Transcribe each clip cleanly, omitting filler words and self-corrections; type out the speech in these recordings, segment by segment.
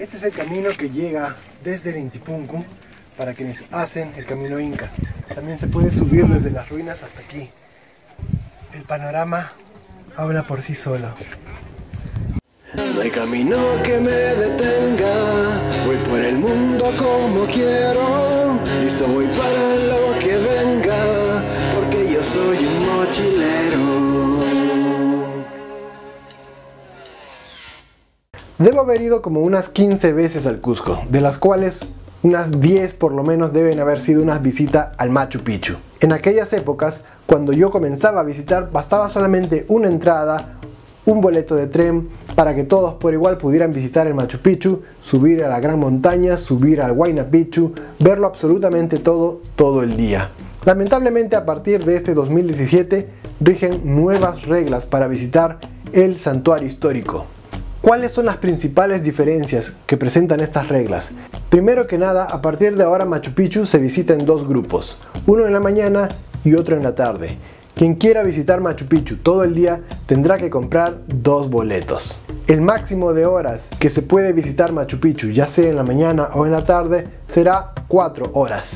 Este es el camino que llega desde el Inti Punku para quienes hacen el camino Inca. También se puede subir desde las ruinas hasta aquí. El panorama habla por sí solo. No hay camino que me detenga, voy por el mundo como quiero, listo voy para lo que venga, porque yo soy un mochilero. Debo haber ido como unas 15 veces al Cusco, de las cuales unas 10 por lo menos deben haber sido unas visitas al Machu Picchu. En aquellas épocas, cuando yo comenzaba a visitar, bastaba solamente una entrada, un boleto de tren para que todos por igual pudieran visitar el Machu Picchu, subir a la gran montaña, subir al Huayna Picchu, verlo absolutamente todo el día. Lamentablemente a partir de este 2017 rigen nuevas reglas para visitar el santuario histórico. ¿Cuáles son las principales diferencias que presentan estas reglas? Primero que nada, a partir de ahora Machu Picchu se visita en dos grupos, uno en la mañana y otro en la tarde. Quien quiera visitar Machu Picchu todo el día tendrá que comprar 2 boletos. El máximo de horas que se puede visitar Machu Picchu, ya sea en la mañana o en la tarde, será 4 horas.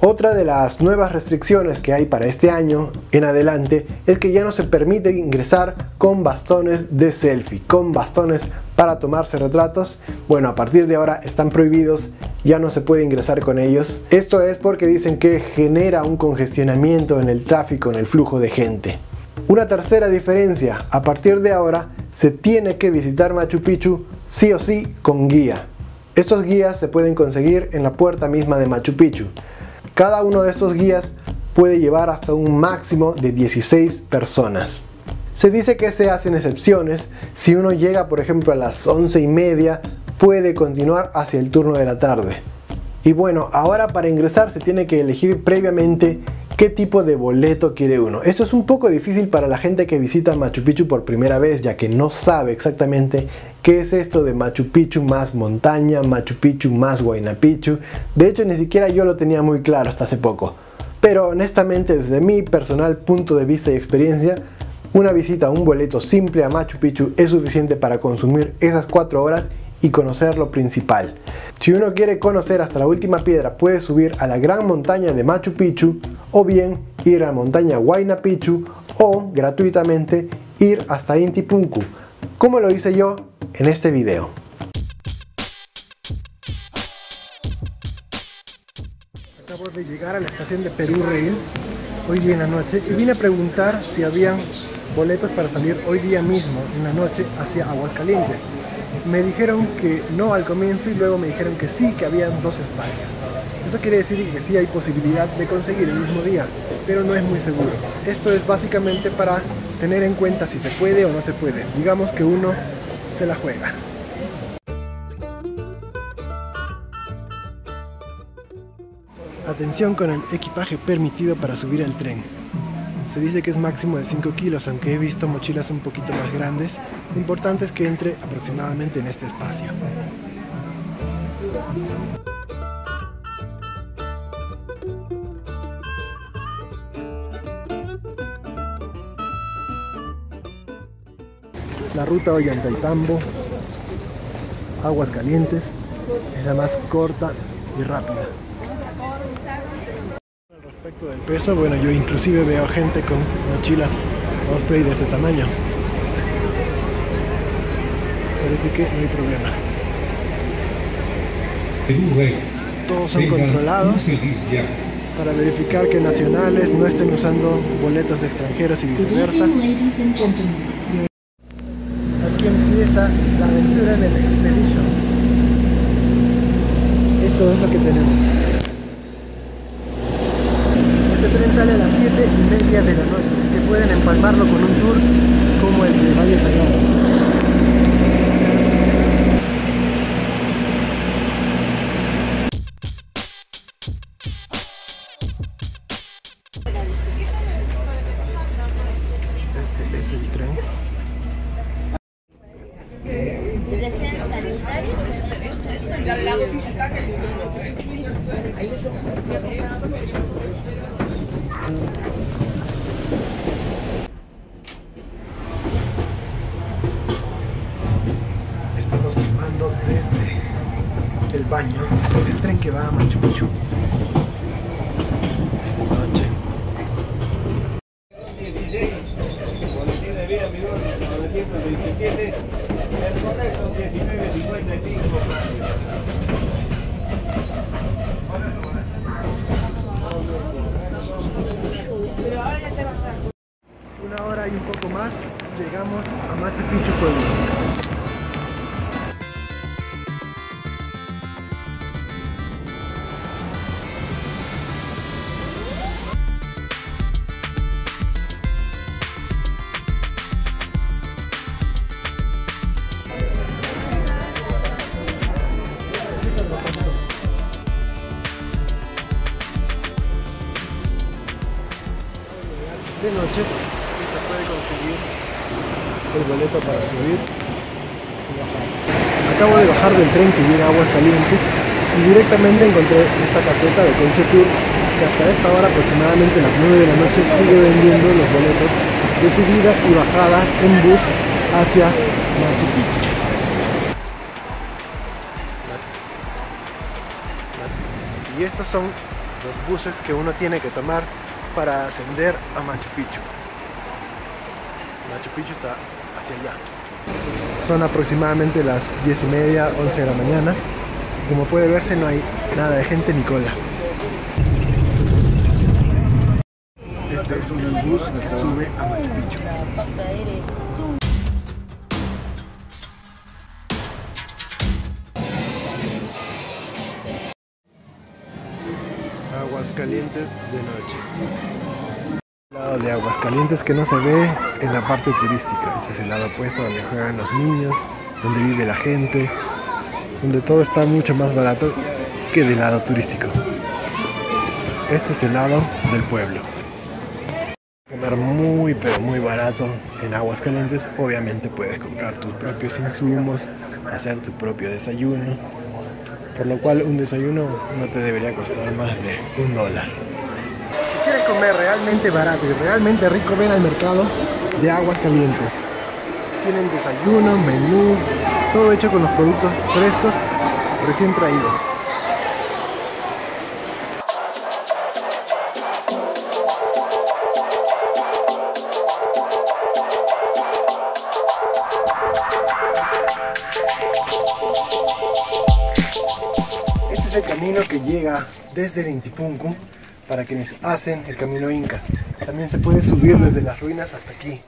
Otra de las nuevas restricciones que hay para este año en adelante es que ya no se permite ingresar con bastones de selfie, con bastones para tomarse retratos. Bueno, a partir de ahora están prohibidos, ya no se puede ingresar con ellos. Esto es porque dicen que genera un congestionamiento en el tráfico, en el flujo de gente. Una tercera diferencia, a partir de ahora se tiene que visitar Machu Picchu sí o sí con guía. Estos guías se pueden conseguir en la puerta misma de Machu Picchu. Cada uno de estos guías puede llevar hasta un máximo de 16 personas. Se dice que se hacen excepciones. Si uno llega por ejemplo a las 11:30, puede continuar hacia el turno de la tarde. Y bueno, ahora para ingresar se tiene que elegir previamente qué tipo de boleto quiere uno. Esto es un poco difícil para la gente que visita Machu Picchu por primera vez, ya que no sabe exactamente qué es esto de Machu Picchu más montaña, Machu Picchu más Huayna Picchu. De hecho, ni siquiera yo lo tenía muy claro hasta hace poco. Pero honestamente, desde mi personal punto de vista y experiencia, una visita a un boleto simple a Machu Picchu es suficiente para consumir esas 4 horas y conocer lo principal. Si uno quiere conocer hasta la última piedra, puede subir a la gran montaña de Machu Picchu o bien ir a la montaña Huayna Picchu o gratuitamente ir hasta Inti Punku, como lo hice yo en este video. Acabo de llegar a la estación de Perú Rail hoy día en la noche y vine a preguntar si habían boletos para salir hoy día mismo en la noche hacia Aguascalientes. Me dijeron que no al comienzo y luego me dijeron que sí, que había 2 espacios. Eso quiere decir que sí hay posibilidad de conseguir el mismo día, pero no es muy seguro. Esto es básicamente para tener en cuenta si se puede o no se puede. Digamos que uno se la juega. Atención con el equipaje permitido para subir al tren. Se dice que es máximo de 5 kilos, aunque he visto mochilas un poquito más grandes. Lo importante es que entre aproximadamente en este espacio. La ruta Ollantaytambo, Aguascalientes, es la más corta y rápida. Respecto del peso, bueno, yo inclusive veo gente con mochilas Osprey de ese tamaño. Parece que no hay problema. Todos son controlados para verificar que nacionales no estén usando boletos de extranjeros y viceversa. Aquí empieza la aventura en el Expedition. Esto es lo que tenemos. Este tren sale a las 7:30 de la noche, así que pueden empalmarlo con un tour como el de Valle Sagrado. Este es el tren. Estamos filmando desde que va a Machu Picchu. Es de noche. Una hora y un poco más, llegamos a Machu Picchu Pueblo. De noche se puede conseguir el boleto para subir y bajar. Acabo de bajar del tren que llega a Aguascalientes y directamente encontré esta caseta de Conce Tour que hasta esta hora, aproximadamente las 9 de la noche, sigue vendiendo los boletos de subida y bajada en bus hacia Machu Picchu. Y estos son los buses que uno tiene que tomar para ascender a Machu Picchu. Machu Picchu está hacia allá. Son aproximadamente las 10:30, 11 de la mañana. Como puede verse, no hay nada de gente ni cola. Este es un bus que sube a Machu Picchu. Aguascalientes de noche. El lado de Aguascalientes que no se ve en la parte turística. Ese es el lado opuesto, donde juegan los niños, donde vive la gente, donde todo está mucho más barato que del lado turístico. Este es el lado del pueblo. Comer muy pero muy barato en Aguascalientes. Obviamente puedes comprar tus propios insumos, hacer tu propio desayuno, por lo cual un desayuno no te debería costar más de $1. Si quieres comer realmente barato y realmente rico, ven al mercado de Aguascalientes. Tienen desayuno, menús, todo hecho con los productos frescos recién traídos. Este es el camino que llega desde el Inti Punku para quienes hacen el camino Inca. También se puede subir desde las ruinas hasta aquí.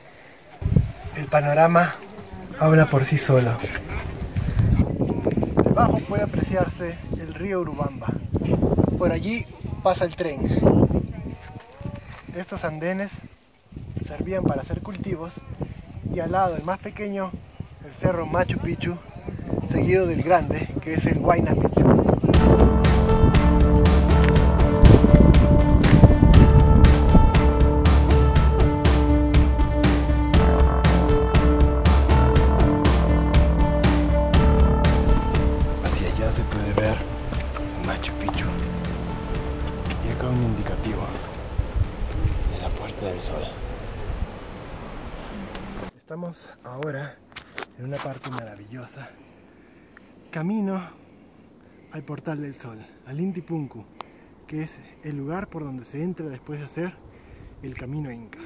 El panorama habla por sí solo. Debajo puede apreciarse el río Urubamba. Por allí pasa el tren. Estos andenes servían para hacer cultivos y al lado, el más pequeño, el cerro Machu Picchu, seguido del grande, que es el Huayna Picchu. Hacia allá se puede ver Machu Picchu y acá un indicativo de la Puerta del Sol. Estamos ahora en una parte maravillosa, camino al Portal del Sol, al Inti Punku, que es el lugar por donde se entra después de hacer el camino Inca.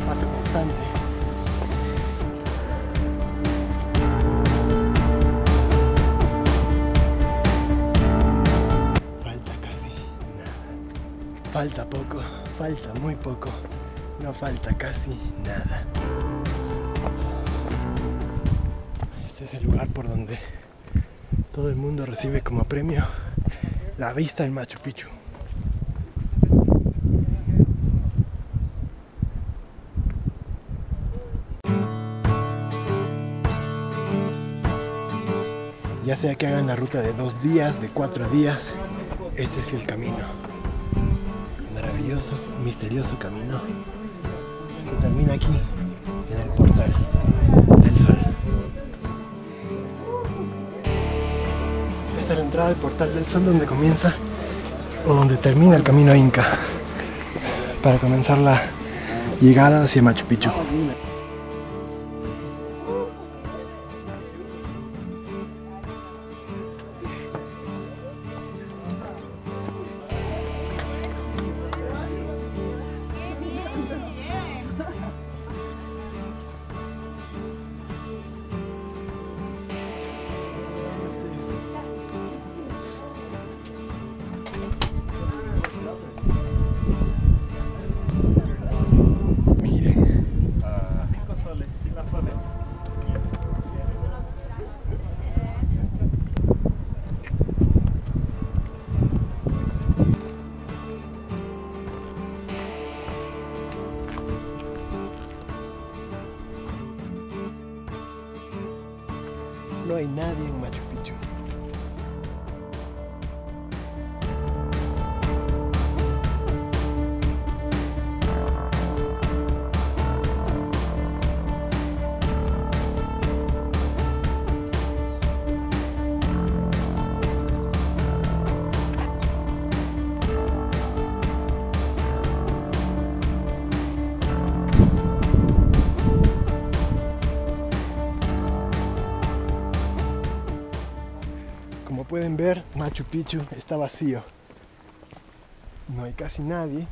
Paso constante. Falta casi nada. Falta poco, falta muy poco. No falta casi nada. Este es el lugar por donde todo el mundo recibe como premio la vista del Machu Picchu. Ya sea que hagan la ruta de 2 días, de 4 días, ese es el camino. maravilloso, misterioso camino que termina aquí, en el portal del sol. Esta es la entrada del portal del sol, donde comienza o donde termina el camino inca para comenzar la llegada hacia Machu Picchu. No hay nadie en Machu Picchu. Como pueden ver, Machu Picchu está vacío. No hay casi nadie.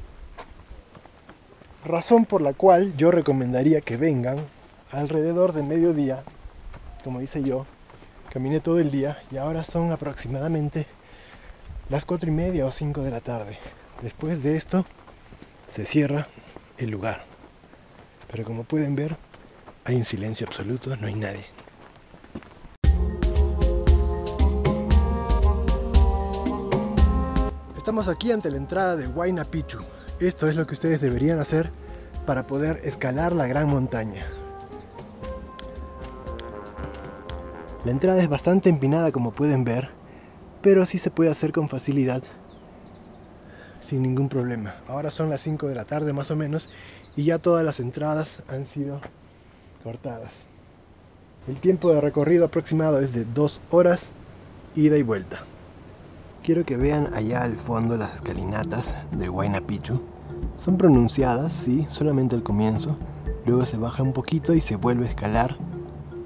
Razón por la cual yo recomendaría que vengan alrededor de mediodía. Como hice yo, caminé todo el día y ahora son aproximadamente las 4:30 o 5 de la tarde. Después de esto se cierra el lugar. Pero como pueden ver, hay un silencio absoluto, no hay nadie. Estamos aquí ante la entrada de Huayna Picchu. Esto es lo que ustedes deberían hacer para poder escalar la gran montaña. La entrada es bastante empinada, como pueden ver, pero sí se puede hacer con facilidad, sin ningún problema. Ahora son las 5 de la tarde más o menos y ya todas las entradas han sido cortadas. El tiempo de recorrido aproximado es de 2 horas ida y vuelta. Quiero que vean allá al fondo las escalinatas de Huayna Picchu. Son pronunciadas, sí, solamente al comienzo. Luego se baja un poquito y se vuelve a escalar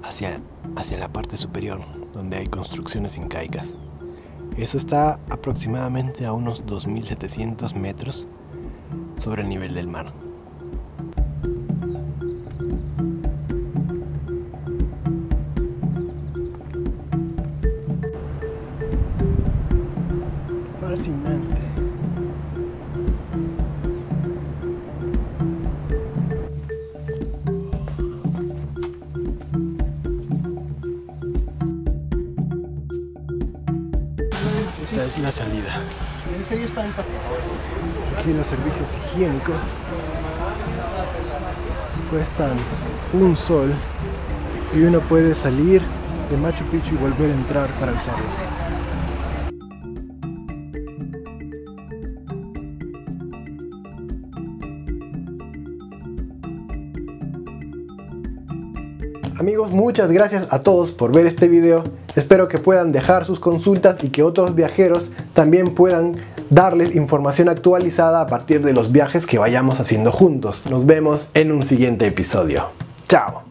hacia la parte superior, donde hay construcciones incaicas. Eso está aproximadamente a unos 2700 metros sobre el nivel del mar. Fascinante. Esta es la salida. Aquí los servicios higiénicos cuestan un sol y uno puede salir de Machu Picchu y volver a entrar para usarlos. Amigos, muchas gracias a todos por ver este video. Espero que puedan dejar sus consultas y que otros viajeros también puedan darles información actualizada a partir de los viajes que vayamos haciendo juntos. Nos vemos en un siguiente episodio. ¡Chao!